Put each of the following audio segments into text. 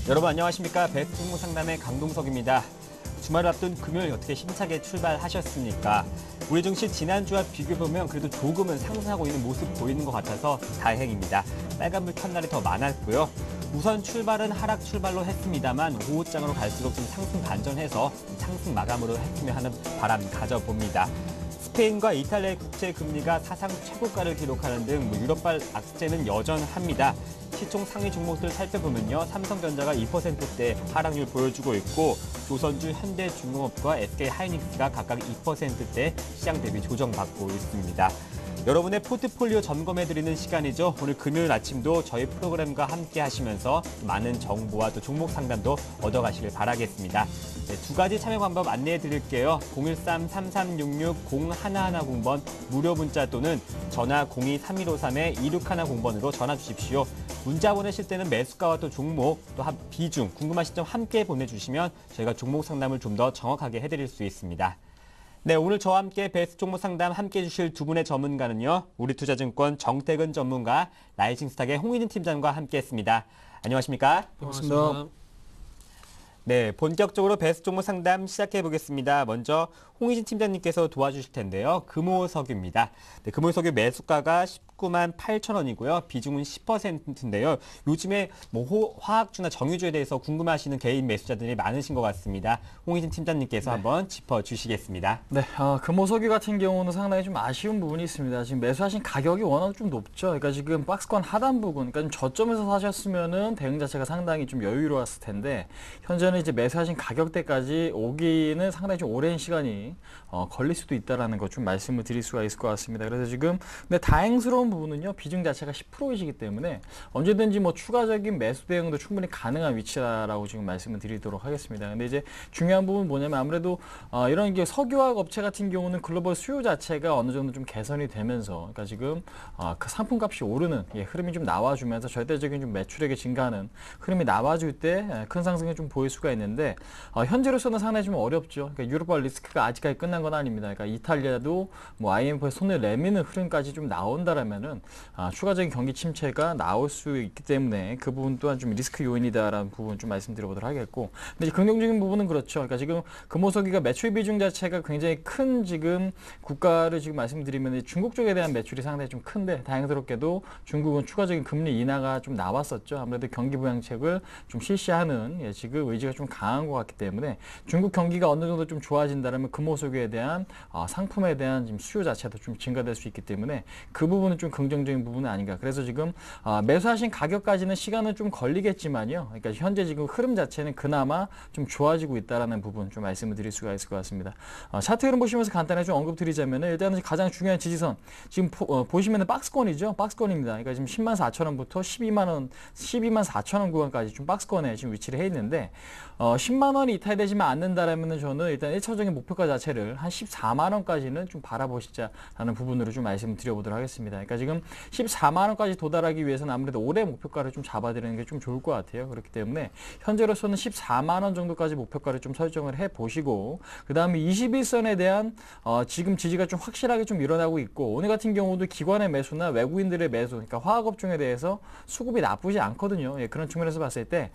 여러분 안녕하십니까? 베스트종목 상담의 강동석입니다. 주말을 앞둔 금요일 어떻게 힘차게 출발하셨습니까? 우리 증시 지난주와 비교해보면 그래도 조금은 상승하고 있는 모습 보이는 것 같아서 다행입니다. 빨간불 켠 날이 더 많았고요. 우선 출발은 하락 출발로 했습니다만 오후장으로 갈수록 좀 상승 반전해서 상승 마감으로 했으면 하는 바람 가져봅니다. 스페인과 이탈리아의 국채 금리가 사상 최고가를 기록하는 등 유럽발 악재는 여전합니다. 시총 상위 종목들 살펴보면요. 삼성전자가 2%대 하락률 보여주고 있고 조선주, 현대중공업과 SK하이닉스가 각각 2%대 시장 대비 조정받고 있습니다. 여러분의 포트폴리오 점검해드리는 시간이죠. 오늘 금요일 아침도 저희 프로그램과 함께 하시면서 많은 정보와 또 종목 상담도 얻어가시길 바라겠습니다. 네, 두 가지 참여 방법 안내해드릴게요. 013-3366-0110번 무료 문자 또는 전화 02-3153-2610번으로 전화 주십시오. 문자 보내실 때는 매수가와 또 종목, 또 비중, 궁금하신 점 함께 보내주시면 저희가 종목 상담을 좀 더 정확하게 해드릴 수 있습니다. 네, 오늘 저와 함께 베스트 종목 상담 함께 해주실 두 분의 전문가는요. 우리투자증권 정태근 전문가, 라이징스탁의 홍희진 팀장과 함께했습니다. 안녕하십니까? 반갑습니다. 네, 본격적으로 베스트 종목 상담 시작해 보겠습니다. 먼저 홍희진 팀장님께서 도와주실 텐데요. 금호석유입니다. 네, 금호석유 매수가가 19만 8천 원이고요. 비중은 10%인데요. 요즘에 화학주나 정유주에 대해서 궁금하시는 개인 매수자들이 많으신 것 같습니다. 홍희진 팀장님께서 한번 짚어주시겠습니다. 네, 금호석유 같은 경우는 상당히 좀 아쉬운 부분이 있습니다. 지금 매수하신 가격이 워낙 좀 높죠. 그러니까 지금 박스권 하단 부분, 그러니까 좀 저점에서 사셨으면은 대응 자체가 상당히 좀 여유로웠을 텐데 현재는 이제 매수하신 가격대까지 오기는 상당히 좀 오랜 시간이 걸릴 수도 있다라는 거 좀 말씀을 드릴 수가 있을 것 같습니다. 그래서 지금 근데 다행스러운 부분은요, 비중 자체가 10%이시기 때문에 언제든지 뭐 추가적인 매수 대응도 충분히 가능한 위치라고 지금 말씀을 드리도록 하겠습니다. 근데 이제 중요한 부분은 뭐냐면 아무래도 이런 게 석유화학 업체 같은 경우는 글로벌 수요 자체가 어느 정도 좀 개선이 되면서, 그러니까 지금 그 상품값이 오르는 흐름이 좀 나와주면서 절대적인 좀 매출액이 증가하는 흐름이 나와줄 때 큰 상승을 좀 보일 수가 있는데 현재로서는 상당히 좀 어렵죠. 그러니까 유럽발 리스크가 아직까지 끝난 건 아닙니다. 그러니까 이탈리아도 뭐 IMF의 손을 내미는 흐름까지 좀 나온다라면은 추가적인 경기 침체가 나올 수 있기 때문에 그 부분 또한 좀 리스크 요인이다라는 부분 좀 말씀드려보도록 하겠고, 근데 긍정적인 부분은 그렇죠. 그러니까 지금 금호석유가 매출 비중 자체가 굉장히 큰 지금 국가를 지금 말씀드리면 중국 쪽에 대한 매출이 상당히 좀 큰데 다행스럽게도 중국은 추가적인 금리 인하가 좀 나왔었죠. 아무래도 경기 부양책을 좀 실시하는 지금 의지가 좀 강한 것 같기 때문에 중국 경기가 어느 정도 좀 좋아진다면 금호석유에 대한 상품에 대한 지금 수요 자체도 좀 증가될 수 있기 때문에 그 부분은 좀 긍정적인 부분은 아닌가. 그래서 지금 매수하신 가격까지는 시간은 좀 걸리겠지만요. 그러니까 현재 지금 흐름 자체는 그나마 좀 좋아지고 있다라는 부분 좀 말씀을 드릴 수가 있을 것 같습니다. 차트 흐름 보시면서 간단하게 좀 언급드리자면 일단은 가장 중요한 지지선 지금 보시면은 박스권이죠. 박스권입니다. 그러니까 지금 10만 4천 원부터 12만 원, 12만 4천 원 구간까지 좀 박스권에 지금 위치를 해 있는데 10만 원이 이탈되지만 않는다라면은 저는 일단 1차적인 목표가 자체를 한 14만 원까지는 좀 바라보시자라는 부분으로 좀 말씀드려보도록 하겠습니다. 그러니까 지금 14만 원까지 도달하기 위해서는 아무래도 올해 목표가를 좀 잡아드리는 게 좀 좋을 것 같아요. 그렇기 때문에 현재로서는 14만 원 정도까지 목표가를 좀 설정을 해 보시고, 그 다음에 21선에 대한 지금 지지가 좀 확실하게 좀 일어나고 있고, 오늘 같은 경우도 기관의 매수나 외국인들의 매수, 그러니까 화학업종에 대해서 수급이 나쁘지 않거든요. 그런 측면에서 봤을 때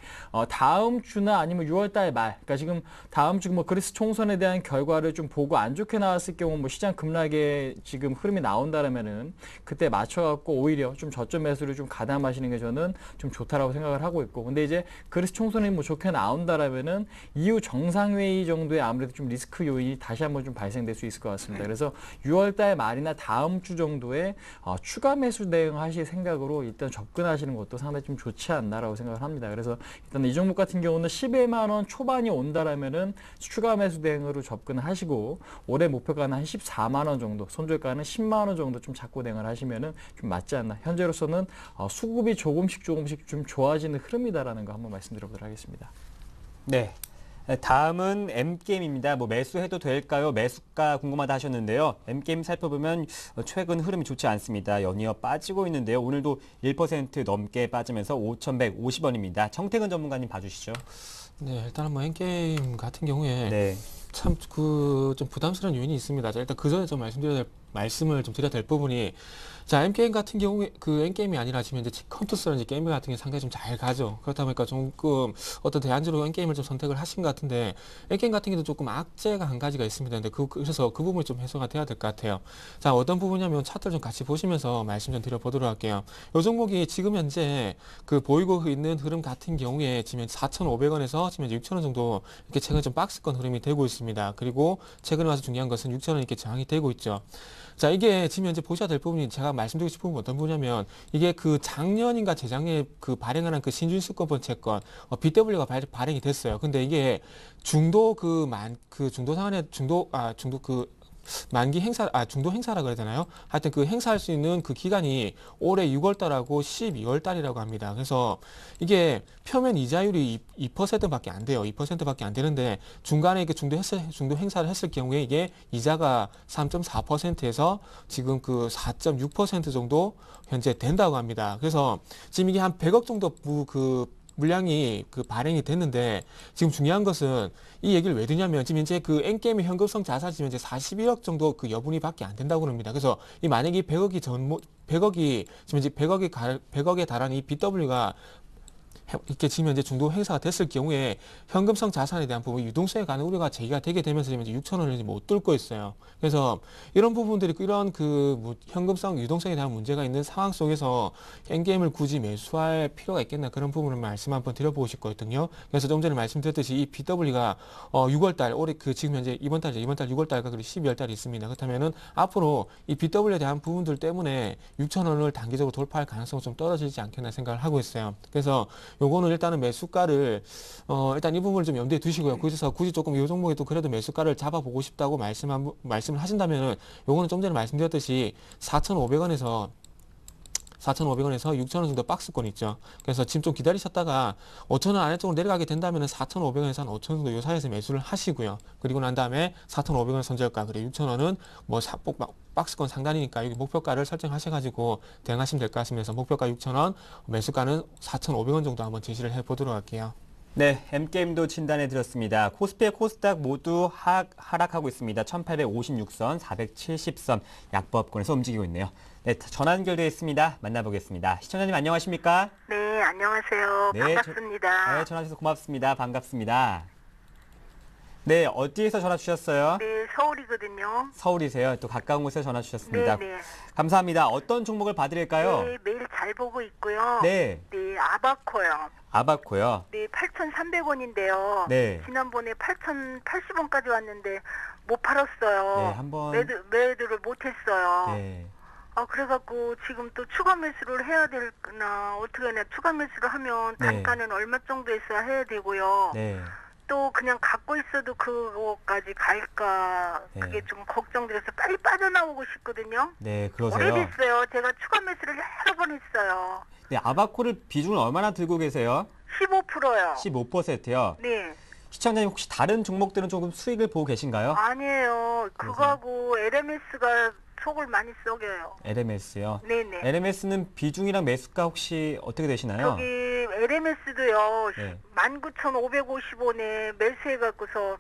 다음 주나 아니면 6월달 말, 그러니까 지금 다음 주 뭐 그리스 총선에 대한 결과를 좀 보고 안 좋게 나왔을 경우 뭐 시장 급락에 지금 흐름이 나온다라면은 그때 맞춰갖고 오히려 좀 저점 매수를 좀 가담하시는 게 저는 좀 좋다라고 생각을 하고 있고, 근데 이제 그리스 총선이 뭐 좋게 나온다라면은 이후 정상회의 정도의 아무래도 좀 리스크 요인이 다시 한번 좀 발생될 수 있을 것 같습니다. 그래서 6월달 말이나 다음 주 정도에 추가 매수 대응하실 생각으로 일단 접근하시는 것도 상당히 좀 좋지 않나라고 생각을 합니다. 그래서 일단 이 종목 같은 경우는 11만 원 초반이 온다라면은 추가 매수 대응으로 접근하시고, 올해 목표가는 한 14만 원 정도, 손절가는 10만 원 정도 좀 잡고 대응을 하시면은 좀 맞지 않나. 현재로서는 수급이 조금씩 좀 좋아지는 흐름이다라는 거 한번 말씀드려보도록 하겠습니다. 네. 다음은 M게임입니다. 뭐 매수해도 될까요? 매수가 궁금하다 하셨는데요. M게임 살펴보면 최근 흐름이 좋지 않습니다. 연이어 빠지고 있는데요. 오늘도 1% 넘게 빠지면서 5,150원입니다. 정태근 전문가님 봐주시죠. 네, 일단은 뭐 N게임 같은 경우에 네. 참 좀 부담스러운 요인이 있습니다. 자, 일단 그 전에 좀 말씀을 좀 드려야 될 부분이, 자, M게임 같은 경우에 그 N게임이 아니라 지금 이제 컴투스라든지 게임 같은 게 상당히 좀 잘 가죠. 그렇다 보니까 조금 어떤 대안적으로 N게임을 좀 선택을 하신 것 같은데, N게임 같은 경우도 조금 악재가 한 가지가 있습니다. 근데 그래서 그 부분이 좀 해소가 돼야 될 것 같아요. 자, 어떤 부분이냐면 차트를 좀 같이 보시면서 말씀 좀 드려보도록 할게요. 이 종목이 지금 현재 그 보이고 있는 흐름 같은 경우에 지금 4,500원에서 지금 6,000원 정도 이렇게 최근 좀 박스권 흐름이 되고 있습니다. 그리고 최근에 와서 중요한 것은 6,000원 이렇게 저항이 되고 있죠. 자, 이게 지금 현재 보셔야 될 부분이, 제가 말씀드리고 싶은 부분은 어떤 부분이냐면, 이게 그 작년인가 재작년에 그 발행한 그 신준수권법 채권, BW가 발행이 됐어요. 근데 이게 중도 중도 상한의 중도 만기 중도 행사라 그래야 되나요? 하여튼 그 행사할 수 있는 그 기간이 올해 6월달하고 12월달이라고 합니다. 그래서 이게 표면 이자율이 2%밖에 안 돼요. 2%밖에 안 되는데, 중간에 그 중도 행사를 했을 경우에 이게 이자가 3.4%에서 지금 그 4.6% 정도 현재 된다고 합니다. 그래서 지금 이게 한 100억 정도 물량이 그 발행이 됐는데, 지금 중요한 것은 이 얘기를 왜 드냐면, 지금 이제 그 N게임의 현금성 자산이 지금 이제 41억 정도 그 여분이 밖에 안 된다고 그럽니다. 그래서 이 만약에 100억이 지금 이제 100억에 달하는 이 BW가 이렇게 지금 현재 중도 행사가 됐을 경우에 현금성 자산에 대한 부분, 유동성에 관한 우려가 제기가 되게 되면서 지금 이제 6,000원을 못 뚫고 있어요. 그래서 이런 부분들이, 이런 현금성, 유동성에 대한 문제가 있는 상황 속에서 N게임을 굳이 매수할 필요가 있겠나, 그런 부분을 말씀 한번 드려보고 싶거든요. 그래서 좀 전에 말씀드렸듯이 이 BW가 6월달, 올해 지금 현재 이번 달 6월달과 그리고 12월달이 있습니다. 그렇다면은 앞으로 이 BW에 대한 부분들 때문에 6,000원을 단기적으로 돌파할 가능성은 좀 떨어지지 않겠나 생각을 하고 있어요. 그래서 요거는 일단은 매수가를 일단 이 부분을 좀 염두에 두시고요. 그래서 굳이 조금 이 종목에 또 그래도 매수가를 잡아보고 싶다고 말씀을 하신다면은, 요거는 좀 전에 말씀드렸듯이 4,500원에서 6,000원 정도 박스권 있죠. 그래서 지금 좀 기다리셨다가 5,000원 아래쪽으로 내려가게 된다면 4,500원에서 한 5,000원 정도 요 사이에서 매수를 하시고요. 그리고 난 다음에 4,500원 선저가, 그리고 6,000원은 뭐 박스권 상단이니까 여기 목표가를 설정하셔가지고 대응하시면 될 것 같습니다. 목표가 6,000원, 매수가는 4,500원 정도 한번 제시를 해보도록 할게요. 네, M게임도 진단해 드렸습니다. 코스피, 코스닥 모두 하락하고 있습니다. 1856선, 470선 약보합권에서 움직이고 있네요. 네, 전화 연결되어 있습니다. 만나보겠습니다. 시청자님 안녕하십니까? 네, 안녕하세요. 네, 반갑습니다. 네, 전화 주셔서 고맙습니다. 반갑습니다. 네, 어디에서 전화 주셨어요? 네, 서울이거든요. 서울이세요. 또 가까운 곳에서 전화 주셨습니다. 네, 네. 감사합니다. 어떤 종목을 봐드릴까요? 네, 매일 잘 보고 있고요. 네. 네, 아바코요. 아바코요. 네, 8,300원인데요. 네. 지난번에 8,080원까지 왔는데 못 팔았어요. 네, 한번. 매도를 못했어요. 네. 그래갖고 지금 또 추가 매수를 해야 되나, 어떻게 하냐. 추가 매수를 하면 네. 단가는 얼마 정도 있어야 해야 되고요. 네. 또 그냥 갖고 있어도 그거까지 갈까, 네. 그게 좀 걱정돼서 빨리 빠져나오고 싶거든요. 네, 그러세요. 오래됐어요. 제가 추가 매수를 여러 번 했어요. 네, 아바코를 비중을 얼마나 들고 계세요? 15%요. 15%요. 네. 시청자님 혹시 다른 종목들은 조금 수익을 보고 계신가요? 아니에요. 그거하고 LMS가 속을 많이 썩여요. LMS요. 네네. LMS는 비중이랑 매수가 혹시 어떻게 되시나요? 저기 LMS도요. 네. 19,550원에 매수해갖고서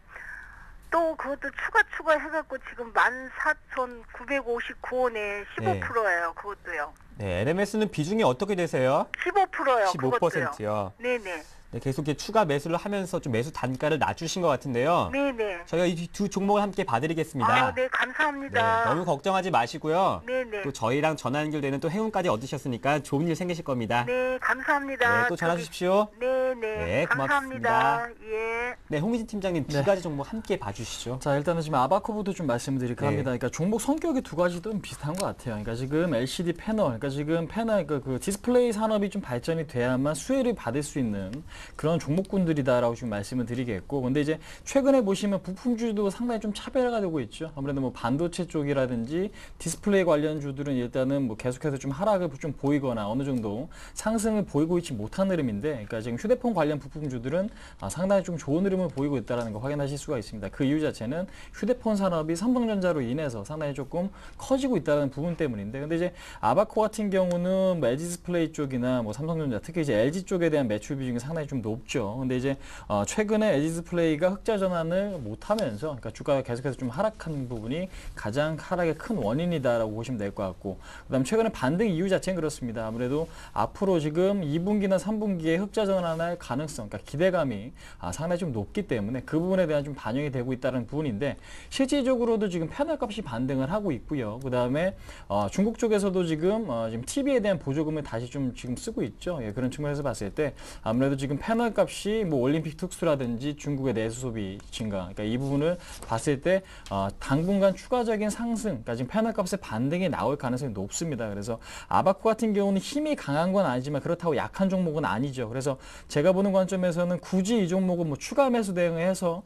또 그것도 추가 해갖고 지금 14,959원에 15%예요. 그것도요. 네, LMS는 비중이 어떻게 되세요? 15%요. 15%요. 네네. 네, 계속 이렇게 추가 매수를 하면서 좀 매수 단가를 낮추신 것 같은데요. 네네. 저희가 이 두 종목을 함께 봐드리겠습니다. 네, 감사합니다. 네, 너무 걱정하지 마시고요. 네네. 또 저희랑 전화 연결되는 또 행운까지 얻으셨으니까 좋은 일 생기실 겁니다. 네, 감사합니다. 네, 또 전화 주십시오. 네네. 네, 감사합니다. 고맙습니다. 예. 네, 홍민진 팀장님 두 네. 가지 종목 함께 봐주시죠. 자, 일단은 지금 아바코부터 좀 말씀드릴까 네. 합니다. 그러니까 종목 성격이 두 가지 좀 비슷한 것 같아요. 그러니까 지금 LCD 패널, 그러니까 지금 패널 그 디스플레이 산업이 좀 발전이 돼야만 수혜를 받을 수 있는 그런 종목군들이다라고 지금 말씀을 드리겠고, 근데 이제 최근에 보시면 부품주도 상당히 좀 차별화가 되고 있죠. 아무래도 뭐 반도체 쪽이라든지 디스플레이 관련 주들은 일단은 뭐 계속해서 좀 하락을 좀 보이거나 어느 정도 상승을 보이고 있지 못한 흐름인데, 그러니까 지금 휴대폰 관련 부품주들은 상당히 좀 좋은 흐름 흐름을 보이고 있다는 거 확인하실 수가 있습니다. 그 이유 자체는 휴대폰 산업이 삼성전자로 인해서 상당히 조금 커지고 있다는 부분 때문인데, 근데 이제 아바코 같은 경우는 뭐 LG 디스플레이 쪽이나 뭐 삼성전자, 특히 이제 LG 쪽에 대한 매출 비중이 상당히 좀 높죠. 근데 이제 최근에 LG 디스플레이가 흑자 전환을 못하면서, 그러니까 주가가 계속해서 좀 하락한 부분이 가장 하락의 큰 원인이다라고 보시면 될 것 같고, 그다음 최근에 반등 이유 자체는 그렇습니다. 아무래도 앞으로 지금 2분기나 3분기에 흑자 전환할 가능성, 그러니까 기대감이 상당히 좀 높기 때문에 그 부분에 대한 좀 반영이 되고 있다는 부분인데, 실질적으로도 지금 패널 값이 반등을 하고 있고요. 그다음에 중국 쪽에서도 지금 TV에 대한 보조금을 다시 좀 지금 쓰고 있죠. 예, 그런 측면에서 봤을 때 아무래도 지금 패널 값이 뭐 올림픽 특수라든지 중국의 내수 소비 증가, 그러니까 이 부분을 봤을 때 당분간 추가적인 상승, 그러니까 지금 패널 값의 반등이 나올 가능성이 높습니다. 그래서 아바코 같은 경우는 힘이 강한 건 아니지만 그렇다고 약한 종목은 아니죠. 그래서 제가 보는 관점에서는 굳이 이 종목은 뭐 추가 매수 대응해서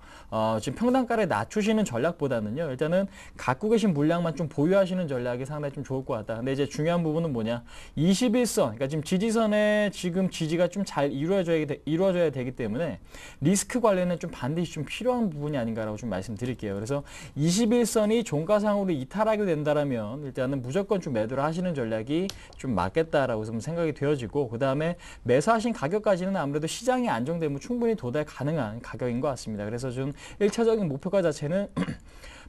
지금 평단가를 낮추시는 전략보다는요, 일단은 갖고 계신 물량만 좀 보유하시는 전략이 상당히 좀 좋을 것 같다. 근데 이제 중요한 부분은 뭐냐, 21선, 그러니까 지금 지지선에 지금 지지가 좀 잘 이루어져야 되기 때문에 리스크 관리는 좀 반드시 좀 필요한 부분이 아닌가라고 좀 말씀드릴게요. 그래서 21선이 종가상으로 이탈하게 된다라면 일단은 무조건 좀 매도를 하시는 전략이 좀 맞겠다라고 좀 생각이 되어지고, 그 다음에 매수하신 가격까지는 아무래도 시장이 안정되면 충분히 도달 가능한 가격인 것 같습니다. 그래서 좀 1차적인 목표가 자체는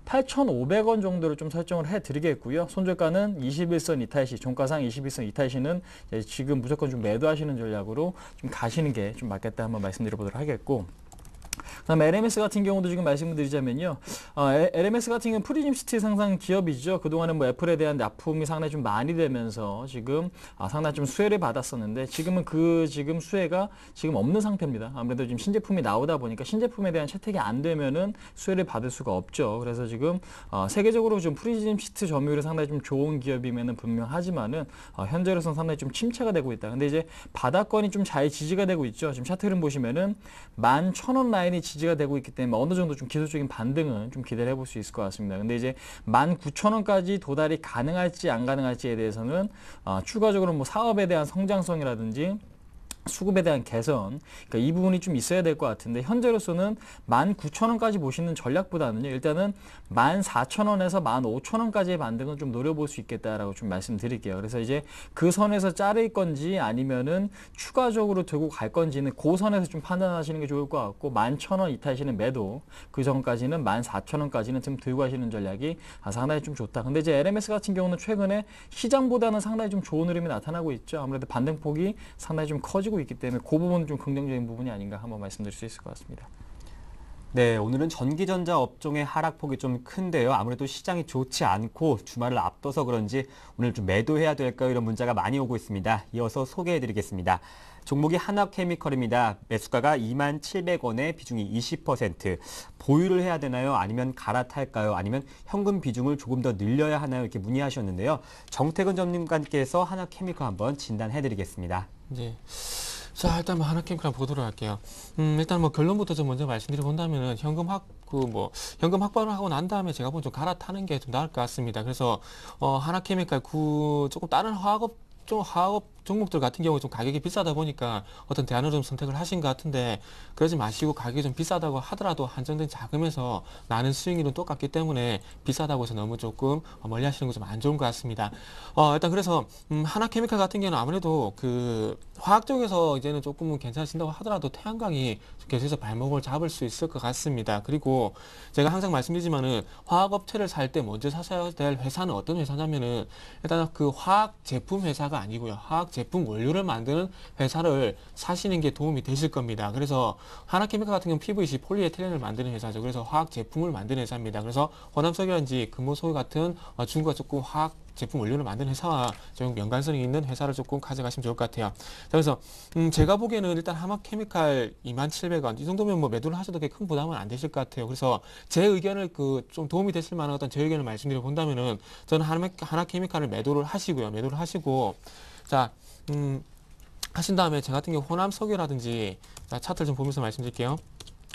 8,500원 정도를 좀 설정을 해드리겠고요. 손절가는 21선 이탈시, 종가상 21선 이탈시는 지금 무조건 좀 매도하시는 전략으로 좀 가시는 게 좀 맞겠다 한번 말씀드려보도록 하겠고, 그다음에 LMS 같은 경우도 지금 말씀을 드리자면요, LMS 같은 경우는 프리즘 시티 상상 기업이죠. 그동안은 뭐 애플에 대한 납품이 상당히 좀 많이 되면서 지금 상당히 좀 수혜를 받았었는데, 지금은 그 지금 수혜가 지금 없는 상태입니다. 아무래도 지금 신제품이 나오다 보니까 신제품에 대한 채택이 안 되면은 수혜를 받을 수가 없죠. 그래서 지금 세계적으로 좀 프리즘 시트 점유율이 상당히 좀 좋은 기업이면은 분명하지만은 현재로서는 상당히 좀 침체가 되고 있다. 근데 이제 바닥권이 좀 잘 지지가 되고 있죠. 지금 차트 흐름 보시면은 11,000원 라인이 지지가 되고 있기 때문에 어느 정도 좀 기술적인 반등은 좀 기대를 해볼 수 있을 것 같습니다. 근데 이제 19,000원까지 도달이 가능할지 안 가능할지에 대해서는 추가적으로 뭐 사업에 대한 성장성이라든지 수급에 대한 개선, 그러니까 이 부분이 좀 있어야 될 것 같은데, 현재로서는 19,000원까지 보시는 전략보다는요, 일단은 14,000원에서 15,000원까지의 반등은 좀 노려볼 수 있겠다라고 좀 말씀드릴게요. 그래서 이제 그 선에서 자를 건지 아니면은 추가적으로 들고 갈 건지는 그 선에서 좀 판단하시는 게 좋을 것 같고, 11,000원 이탈시는 매도, 그 전까지는 14,000원까지는 좀 들고 가시는 전략이 상당히 좀 좋다. 근데 이제 LMS 같은 경우는 최근에 시장보다는 상당히 좀 좋은 흐름이 나타나고 있죠. 아무래도 반등폭이 상당히 좀 커지고 있기 때문에 그 부분은 좀 긍정적인 부분이 아닌가 한번 말씀드릴 수 있을 것 같습니다. 네, 오늘은 전기전자 업종의 하락폭이 좀 큰데요. 아무래도 시장이 좋지 않고 주말을 앞둬서 그런지 오늘 좀 매도해야 될까요? 이런 문자가 많이 오고 있습니다. 이어서 소개해드리겠습니다. 종목이 한화케미컬입니다. 매수가가 27,000원에 비중이 20%. 보유를 해야 되나요? 아니면 갈아탈까요? 아니면 현금 비중을 조금 더 늘려야 하나요? 이렇게 문의하셨는데요. 정태근 전문가님께서 한화케미컬 한번 진단해드리겠습니다. 네. 자, 일단 뭐 하나케미칼 보도록 할게요. 일단 뭐 결론부터 좀 먼저 말씀드려 본다면은 현금 확보를 하고 난 다음에 제가 보면 좀 갈아타는 게 좀 나을 것 같습니다. 그래서 하나케미칼 조금 다른 화학 종목들 같은 경우 좀 가격이 비싸다 보니까 어떤 대안을 좀 선택을 하신 것 같은데, 그러지 마시고 가격이 좀 비싸다고 하더라도 한정된 자금에서 나는 수익률은 똑같기 때문에 비싸다고 해서 너무 조금 멀리 하시는 거 좀 안 좋은 것 같습니다. 일단 그래서 하나케미칼 같은 경우는 아무래도 그 화학 쪽에서 이제는 조금은 괜찮으신다고 하더라도 태양광이 계속해서 발목을 잡을 수 있을 것 같습니다. 그리고 제가 항상 말씀드리지만은 화학업체를 살 때 먼저 사셔야 될 회사는 어떤 회사냐면은 일단 그 화학 제품 회사가 아니고요, 화학 제품 원료를 만드는 회사를 사시는 게 도움이 되실 겁니다. 그래서 하나케미칼 같은 경우는 PVC, 폴리에틸렌을 만드는 회사죠. 그래서 화학 제품을 만드는 회사입니다. 그래서 호남석유라든지 금호석유 같은 중국과 조금 화학 제품 원료를 만드는 회사와 좀 연관성이 있는 회사를 조금 가져가시면 좋을 것 같아요. 자, 그래서 제가 보기에는 일단 하나케미칼 27,000원 이 정도면 뭐 매도를 하셔도 큰 부담은 안 되실 것 같아요. 그래서 제 의견을 좀 도움이 되실 만한 어떤 제 의견을 말씀드려 본다면은 저는 하나케미칼을 매도를 하시고 자, 하신 다음에 저 같은 경우 호남석유라든지, 자, 차트를 좀 보면서 말씀드릴게요.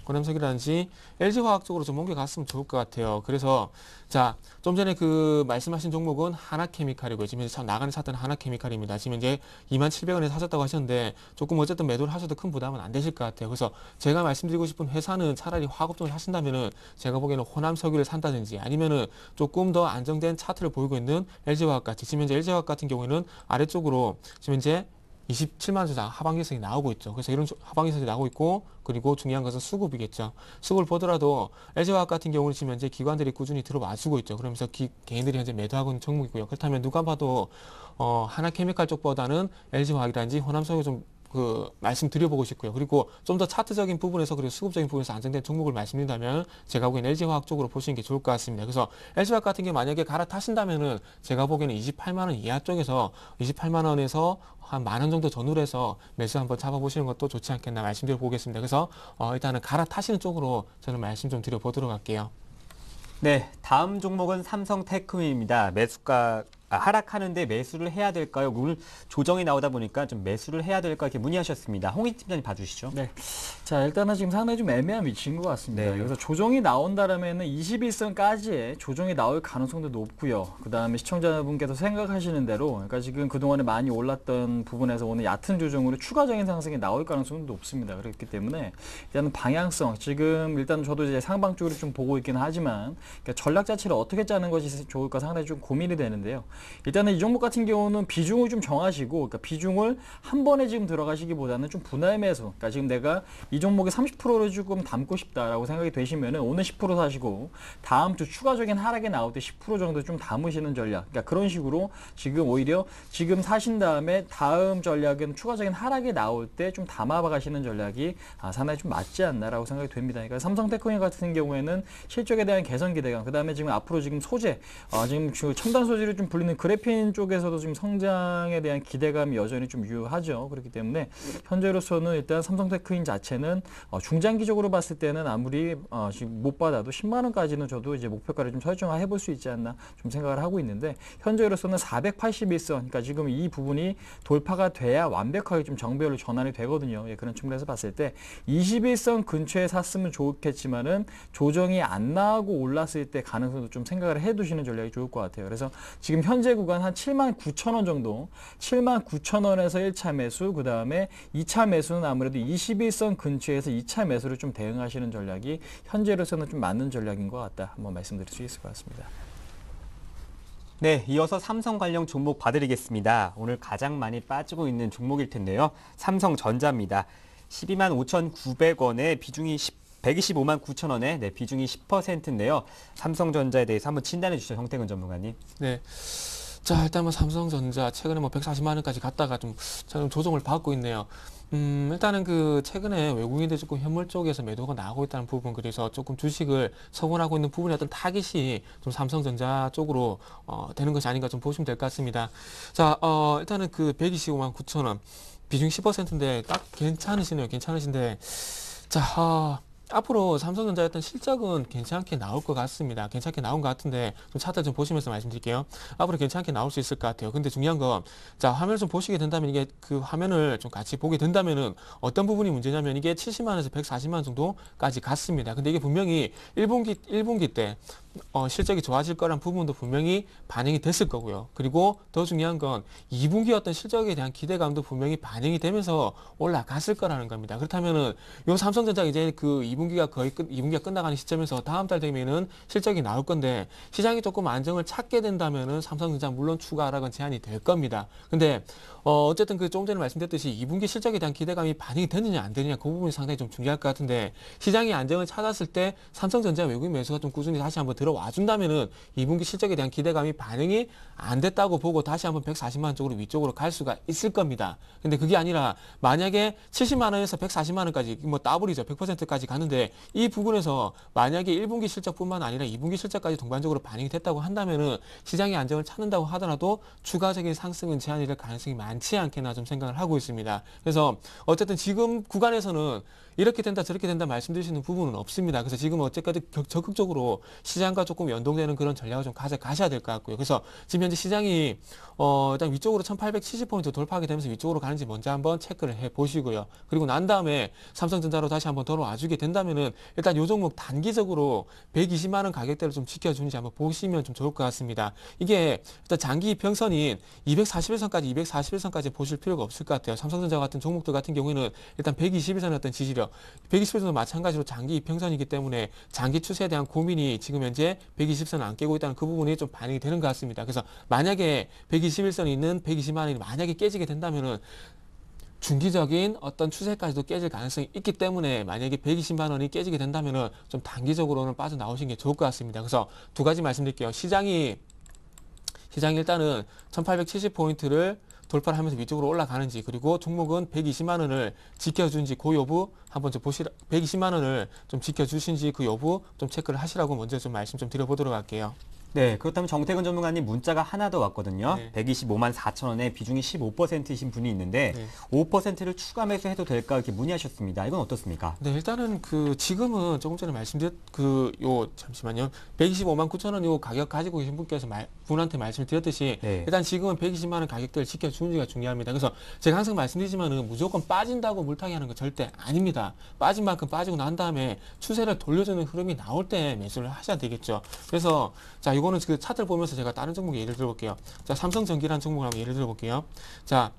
호남석유라든지 LG화학 쪽으로 좀 옮겨갔으면 좋을 것 같아요. 그래서 자, 좀 전에 그 말씀하신 종목은 하나케미칼이고요. 지금 현재 나가는 샀던 하나케미칼입니다. 지금 이제 27,000원에 사셨다고 하셨는데 조금 어쨌든 매도를 하셔도 큰 부담은 안 되실 것 같아요. 그래서 제가 말씀드리고 싶은 회사는 차라리 화학 쪽을 하신다면은 제가 보기에는 호남석유를 산다든지 아니면은 조금 더 안정된 차트를 보이고 있는 LG화학 같이 지금 현재 LG화학 같은 경우에는 아래쪽으로 지금 현재 27만 원 하방기성이 나오고 있죠. 그래서 이런 하방기성이 나오고 있고, 그리고 중요한 것은 수급이겠죠. 수급을 보더라도 LG화학 같은 경우는 지금 현재 기관들이 꾸준히 들어와주고 있죠. 그러면서 개인들이 현재 매도하고 있는 종목이고요. 그렇다면 누가 봐도 하나케미칼 쪽보다는 LG화학이라든지 호남석유 좀 말씀드려보고 싶고요. 그리고 좀 더 차트적인 부분에서 그리고 수급적인 부분에서 안정된 종목을 말씀드린다면 제가 보기에는 LG화학 쪽으로 보시는 게 좋을 것 같습니다. 그래서 LG화학 같은 경우 만약에 갈아타신다면은 제가 보기에는 28만 원 이하 쪽에서 28만 원에서 한 만 원 정도 전후로 해서 매수 한번 잡아보시는 것도 좋지 않겠나 말씀드려 보겠습니다. 그래서 일단은 갈아타시는 쪽으로 저는 말씀 좀 드려보도록 할게요. 네, 다음 종목은 삼성테크노입니다. 매수가 하락하는데 매수를 해야 될까요? 오늘 조정이 나오다 보니까 좀 매수를 해야 될까 이렇게 문의하셨습니다. 홍익 팀장님 봐주시죠. 네. 자, 일단은 지금 상당히 좀 애매한 위치인 것 같습니다. 네. 그래서 조정이 나온다라면은 21선까지의 조정이 나올 가능성도 높고요. 그 다음에 시청자분께서 생각하시는 대로, 그러니까 지금 그동안에 많이 올랐던 부분에서 오늘 얕은 조정으로 추가적인 상승이 나올 가능성도 높습니다. 그렇기 때문에 일단은 방향성, 지금 일단 저도 이제 상방 쪽으로 좀 보고 있긴 하지만, 그러니까 전략 자체를 어떻게 짜는 것이 좋을까 상당히 좀 고민이 되는데요. 일단은 이 종목 같은 경우는 비중을 좀 정하시고, 그러니까 비중을 한 번에 지금 들어가시기보다는 좀 분할 매수. 그러니까 지금 내가 이 종목에 30%를 조금 담고 싶다라고 생각이 되시면은 오늘 10% 사시고 다음 주 추가적인 하락이 나올 때 10% 정도 좀 담으시는 전략. 그러니까 그런 식으로 지금 오히려 지금 사신 다음에 다음 전략은 추가적인 하락이 나올 때 좀 담아 가시는 전략이 상당히 좀 맞지 않나라고 생각이 됩니다. 그러니까 삼성테크노 같은 경우에는 실적에 대한 개선 기대감, 그다음에 지금 앞으로 지금 소재, 지금 첨단 소재로 좀 불리는 그래핀 쪽에서도 지금 성장에 대한 기대감이 여전히 좀 유효하죠. 그렇기 때문에 현재로서는 일단 삼성테크인 자체는 중장기적으로 봤을 때는 아무리 지금 못 받아도 10만 원까지는 저도 이제 목표가를 좀 설정해 볼 수 있지 않나 좀 생각을 하고 있는데, 현재로서는 481선, 그러니까 지금 이 부분이 돌파가 돼야 완벽하게 좀 정배열로 전환이 되거든요. 예, 그런 측면에서 봤을 때 21선 근처에 샀으면 좋겠지만은 조정이 안 나오고 올랐을 때 가능성도 좀 생각을 해두시는 전략이 좋을 것 같아요. 그래서 지금 현재 구간 한 79,000원 정도, 79,000원에서 1차 매수, 그 다음에 2차 매수는 아무래도 21선 근처에서 2차 매수를 좀 대응하시는 전략이 현재로서는 좀 맞는 전략인 것 같다. 한번 말씀드릴 수 있을 것 같습니다. 네, 이어서 삼성 관련 종목 봐드리겠습니다. 오늘 가장 많이 빠지고 있는 종목일 텐데요. 삼성전자입니다. 12만 5,900원에 비중이 125만 9천 원에 비중이 10%인데요. 삼성전자에 대해서 한번 진단해 주시죠, 형태근 전문가님. 네. 자, 일단 삼성전자 최근에 140만 원까지 갔다가 좀 조정을 받고 있네요. 일단은 최근에 외국인들 조금 현물 쪽에서 매도가 나오고 있다는 부분, 그래서 조금 주식을 처분하고 있는 부분의 어떤 타깃이 좀 삼성전자 쪽으로 되는 것이 아닌가 좀 보시면 될 것 같습니다. 자, 일단은 125만 9천 원 비중 10%인데 딱 괜찮으시네요. 괜찮으신데, 자, 앞으로 삼성전자의 어떤 실적은 괜찮게 나올 것 같습니다. 괜찮게 나온 것 같은데 좀 차트 좀 보시면서 말씀드릴게요. 앞으로 괜찮게 나올 수 있을 것 같아요. 근데 중요한 건, 자, 화면을 좀 보시게 된다면, 이게 화면을 좀 같이 보게 된다면은 어떤 부분이 문제냐면 이게 70만 원에서 140만 원 정도까지 갔습니다. 근데 이게 분명히 1분기 때 실적이 좋아질 거란 부분도 분명히 반영이 됐을 거고요. 그리고 더 중요한 건 2분기 어떤 실적에 대한 기대감도 분명히 반영이 되면서 올라갔을 거라는 겁니다. 그렇다면은 요 삼성전자가 이제 2분기가 끝나가는 시점에서 다음 달 되면은 실적이 나올 건데, 시장이 조금 안정을 찾게 된다면은 삼성전자 물론 추가 하락은 제한이 될 겁니다. 근데 어쨌든 조금 전에 말씀드렸듯이 2분기 실적에 대한 기대감이 반영이 되느냐 안 되느냐, 그 부분이 상당히 좀 중요할 것 같은데, 시장이 안정을 찾았을 때 삼성전자 외국인 매수가 좀 꾸준히 다시 한번 들어와 준다면은 2분기 실적에 대한 기대감이 반영이 안 됐다고 보고 다시 한번 140만 원 쪽으로 위쪽으로 갈 수가 있을 겁니다. 근데 그게 아니라 만약에 70만 원에서 140만 원까지 더블이죠. 100%까지 가는데, 이 부분에서 만약에 1분기 실적뿐만 아니라 2분기 실적까지 동반적으로 반영이 됐다고 한다면은 시장이 안정을 찾는다고 하더라도 추가적인 상승은 제한이 될 가능성이 많지 않겠나 좀 생각을 하고 있습니다. 그래서 어쨌든 지금 구간에서는 이렇게 된다 저렇게 된다 말씀드리시는 부분은 없습니다. 그래서 지금 어쨌든 적극적으로 시장과 조금 연동되는 그런 전략을 좀 가져가셔야 될 것 같고요. 그래서 지금 현재 시장이 일단 위쪽으로 1870포인트 돌파하게 되면서 위쪽으로 가는지 먼저 한번 체크를 해 보시고요. 그리고 난 다음에 삼성전자로 다시 한번 돌아와 주게 된다 된다면은 일단 요 종목 단기적으로 120만 원 가격대를 좀 지켜주는지 한번 보시면 좀 좋을 것 같습니다. 이게 일단 장기 평선인 241선까지 241선까지 보실 필요가 없을 것 같아요. 삼성전자 같은 종목들 같은 경우에는 일단 121선의 어떤 지지력, 121선도 마찬가지로 장기 평선이기 때문에 장기 추세에 대한 고민이 지금 현재 120선을 안 깨고 있다는 그 부분이 좀 반영이 되는 것 같습니다. 그래서 만약에 121선이 있는 120만 원이 만약에 깨지게 된다면은 중기적인 어떤 추세까지도 깨질 가능성이 있기 때문에 만약에 120만 원이 깨지게 된다면은 좀 단기적으로는 빠져나오시는 게 좋을 것 같습니다. 그래서 두 가지 말씀드릴게요. 시장이 일단은 1870포인트를 돌파를 하면서 위쪽으로 올라가는지, 그리고 종목은 120만 원을 지켜준지 그 여부 한번 좀 120만 원을 좀 지켜주신지 그 여부 좀 체크를 하시라고 먼저 좀 말씀 좀 드려보도록 할게요. 네, 그렇다면 정태근 전문가님 문자가 하나 더 왔거든요. 네. 125만 4천 원에 비중이 15%이신 분이 있는데 네. 5%를 추가 매수해도 될까 이렇게 문의하셨습니다. 이건 어떻습니까? 네, 일단은 지금은 조금 전에 말씀드렸 잠시만요. 125만 9천 원 요 가격 가지고 계신 분께서 분한테 말씀을 드렸듯이 네. 일단 지금은 120만 원 가격대를 지켜주는지가 중요합니다. 그래서 제가 항상 말씀드리지만은 무조건 빠진다고 물타기 하는 건 절대 아닙니다. 빠진 만큼 빠지고 난 다음에 추세를 돌려주는 흐름이 나올 때 매수를 하셔야 되겠죠. 그래서 자, 이거는 그 차트를 보면서 제가 다른 종목에 예를 들어볼게요. 자, 삼성전기라는 종목을 한번 예를 들어볼게요. 자,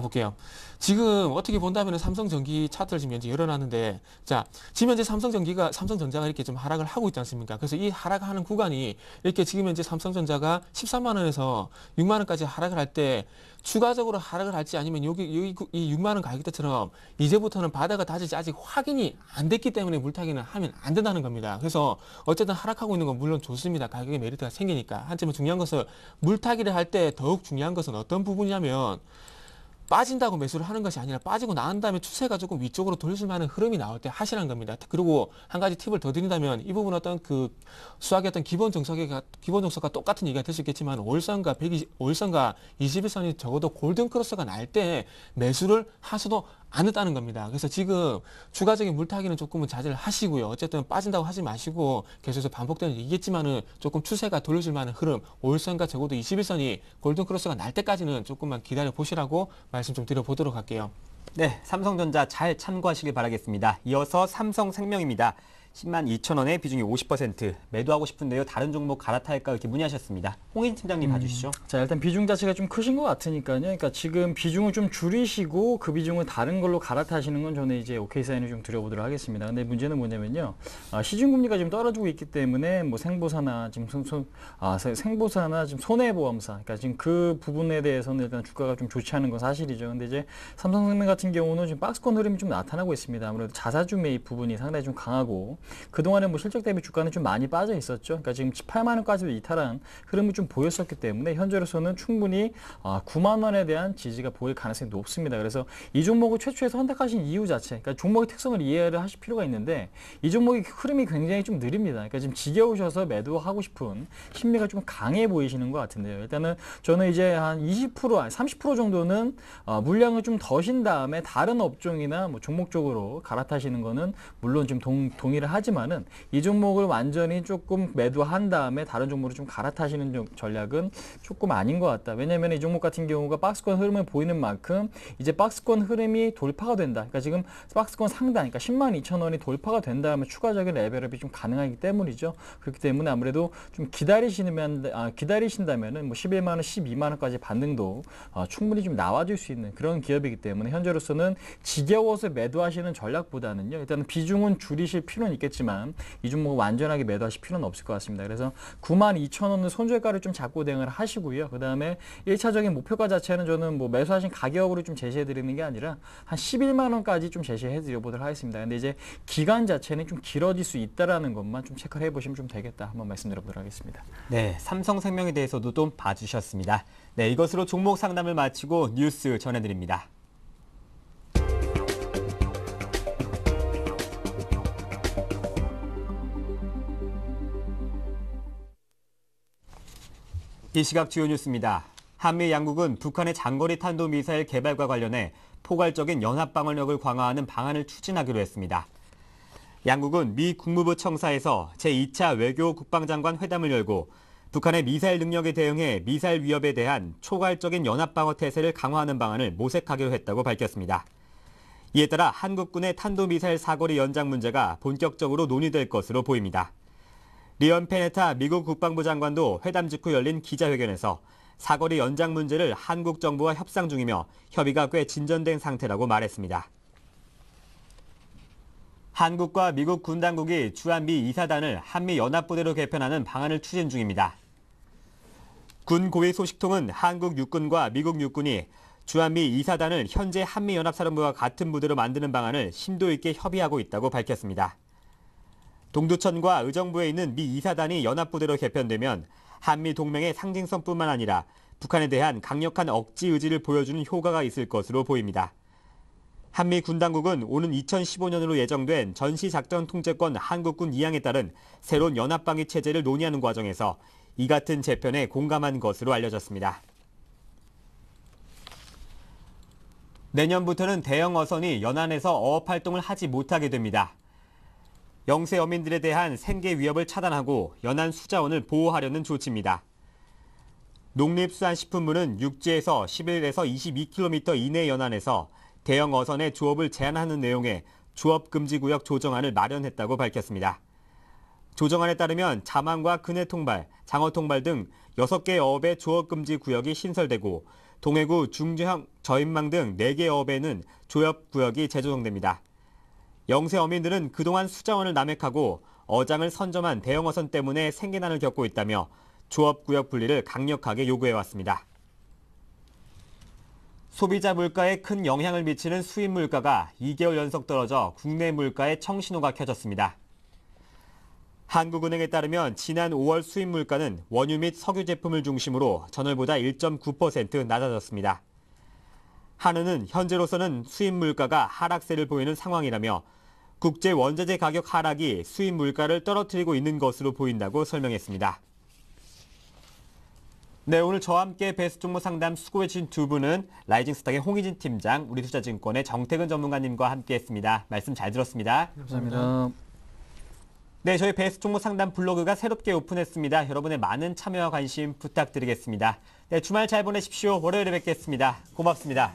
볼게요. 지금 어떻게 본다면 삼성전기 차트를 지금 현재 열어놨는데, 자, 지금 현재 삼성전자가 이렇게 좀 하락을 하고 있지 않습니까? 그래서 이 하락하는 구간이 이렇게 지금 현재 삼성전자가 13만 원에서 6만 원까지 하락을 할 때 추가적으로 하락을 할지 아니면 여기 이 6만 원 가격대처럼 이제부터는 바닥가 다질지 아직 확인이 안 됐기 때문에 물타기는 하면 안 된다는 겁니다. 그래서 어쨌든 하락하고 있는 건 물론 좋습니다. 가격에 메리트가 생기니까. 하지만 중요한 것은 물타기를 할 때 더욱 중요한 것은 어떤 부분이냐면 빠진다고 매수를 하는 것이 아니라 빠지고 난 다음에 추세가 조금 위쪽으로 돌릴 만한 흐름이 나올 때 하시라는 겁니다. 그리고 한 가지 팁을 더 드린다면 이 부분 어떤 그 수학의 어떤 기본 정석과 똑같은 얘기가 될 수 있겠지만 5일선과 21선이 적어도 골든 크로스가 날 때 매수를 하셔도 않았다는 겁니다. 그래서 지금 추가적인 물타기는 조금은 자제를 하시고요. 어쨌든 빠진다고 하지 마시고 계속해서 반복되는 얘기겠지만은 조금 추세가 돌려줄 만한 흐름, 5일선과 적어도 21선이 골든 크로스가 날 때까지는 조금만 기다려 보시라고 말씀 좀 드려보도록 할게요. 네, 삼성전자 잘 참고하시길 바라겠습니다. 이어서 삼성생명입니다. 10만 2천 원에 비중이 50% 매도하고 싶은데요. 다른 종목 갈아탈까 이렇게 문의하셨습니다. 홍인 팀장님 봐주시죠. 자, 일단 비중 자체가 좀 크신 것 같으니까요. 그러니까 지금 비중을 좀 줄이시고 그 비중을 다른 걸로 갈아타시는 건 저는 이제 오케이 사인을 좀 드려보도록 하겠습니다. 근데 문제는 뭐냐면요. 시중금리가 지금 떨어지고 있기 때문에 뭐 생보사나 지금 생보사나 지금 손해보험사, 그러니까 지금 그 부분에 대해서는 일단 주가가 좀 좋지 않은 건 사실이죠. 근데 이제 삼성생명 같은 경우는 지금 박스권 흐름이 좀 나타나고 있습니다. 아무래도 자사주 매입 부분이 상당히 좀 강하고 그동안에 뭐 실적 대비 주가는 좀 많이 빠져 있었죠. 그러니까 지금 18만 원까지도 이탈한 흐름이 좀 보였었기 때문에 현재로서는 충분히 9만 원에 대한 지지가 보일 가능성이 높습니다. 그래서 이 종목을 최초에 선택하신 이유 자체, 그러니까 종목의 특성을 이해를 하실 필요가 있는데 이 종목의 흐름이 굉장히 좀 느립니다. 그러니까 지금 지겨우셔서 매도하고 싶은 심리가 좀 강해 보이시는 것 같은데요. 일단은 저는 이제 한 20%, 30% 정도는 물량을 좀 더신 다음에 다른 업종이나 뭐 종목적으로 갈아타시는 거는 물론 좀 동의를 하지만은 이 종목을 완전히 조금 매도한 다음에 다른 종목으로 좀 갈아타시는 전략은 조금 아닌 것 같다. 왜냐하면 이 종목 같은 경우가 박스권 흐름을 보이는 만큼 이제 박스권 흐름이 돌파가 된다. 그러니까 지금 박스권 상단, 그러니까 10만 2천 원이 돌파가 된다면 추가적인 레벨업이 좀 가능하기 때문이죠. 그렇기 때문에 아무래도 좀 기다리신다면은 뭐 11만 원, 12만 원까지 반등도 충분히 좀 나와줄 수 있는 그런 기업이기 때문에 현재로서는 지겨워서 매도하시는 전략보다는요. 일단은 비중은 줄이실 필요는 있겠지만 이 종목을 완전하게 매도하실 필요는 없을 것 같습니다. 그래서 9만 2천 원은 손절가를 좀 잡고 대응을 하시고요. 그 다음에 1차적인 목표가 자체는 저는 뭐 매수하신 가격으로 좀 제시해 드리는 게 아니라 한 11만 원까지 좀 제시해 드려보도록 하겠습니다. 근데 이제 기간 자체는 좀 길어질 수 있다라는 것만 좀 체크를 해보시면 좀 되겠다. 한번 말씀드려보도록 하겠습니다. 네, 삼성생명에 대해서도 좀 봐주셨습니다. 네, 이것으로 종목 상담을 마치고 뉴스 전해드립니다. 이 시각 주요 뉴스입니다. 한미 양국은 북한의 장거리 탄도미사일 개발과 관련해 포괄적인 연합방어력을 강화하는 방안을 추진하기로 했습니다. 양국은 미 국무부 청사에서 제2차 외교 국방장관 회담을 열고 북한의 미사일 능력에 대응해 미사일 위협에 대한 초괄적인 연합방어 태세를 강화하는 방안을 모색하기로 했다고 밝혔습니다. 이에 따라 한국군의 탄도미사일 사거리 연장 문제가 본격적으로 논의될 것으로 보입니다. 리언 페네타 미국 국방부 장관도 회담 직후 열린 기자회견에서 사거리 연장 문제를 한국 정부와 협상 중이며 협의가 꽤 진전된 상태라고 말했습니다. 한국과 미국 군 당국이 주한미 2사단을 한미연합부대로 개편하는 방안을 추진 중입니다. 군 고위 소식통은 한국 육군과 미국 육군이 주한미 2사단을 현재 한미연합사령부와 같은 부대로 만드는 방안을 심도 있게 협의하고 있다고 밝혔습니다. 동두천과 의정부에 있는 미 2사단이 연합부대로 개편되면 한미 동맹의 상징성뿐만 아니라 북한에 대한 강력한 억지 의지를 보여주는 효과가 있을 것으로 보입니다. 한미 군 당국은 오는 2015년으로 예정된 전시작전 통제권 한국군 2항에 따른 새로운 연합방위 체제를 논의하는 과정에서 이 같은 재편에 공감한 것으로 알려졌습니다. 내년부터는 대형 어선이 연안에서 어업 활동을 하지 못하게 됩니다. 영세 어민들에 대한 생계 위협을 차단하고 연안 수자원을 보호하려는 조치입니다. 농림수산식품부는 육지에서 11에서 22km 이내 연안에서 대형 어선의 조업을 제한하는 내용의 조업금지구역 조정안을 마련했다고 밝혔습니다. 조정안에 따르면 자망과 근해통발, 장어통발 등 6개 어업의 조업금지 구역이 신설되고 동해구 중저형 저인망 등 4개 어업에는 조업구역이 재조정됩니다. 영세 어민들은 그동안 수자원을 남획하고 어장을 선점한 대형 어선 때문에 생계난을 겪고 있다며 조업구역 분리를 강력하게 요구해왔습니다. 소비자 물가에 큰 영향을 미치는 수입 물가가 2개월 연속 떨어져 국내 물가에 청신호가 켜졌습니다. 한국은행에 따르면 지난 5월 수입 물가는 원유 및 석유 제품을 중심으로 전월보다 1.9% 낮아졌습니다. 한은은 현재로서는 수입 물가가 하락세를 보이는 상황이라며 국제 원자재 가격 하락이 수입 물가를 떨어뜨리고 있는 것으로 보인다고 설명했습니다. 네, 오늘 저와 함께 베스트 종목 상담 수고해주신 두 분은 라이징 스탁의 홍희진 팀장, 우리투자증권의 정태근 전문가님과 함께했습니다. 말씀 잘 들었습니다. 감사합니다. 네, 저희 베스트 종목 상담 블로그가 새롭게 오픈했습니다. 여러분의 많은 참여와 관심 부탁드리겠습니다. 네, 주말 잘 보내십시오. 월요일에 뵙겠습니다. 고맙습니다.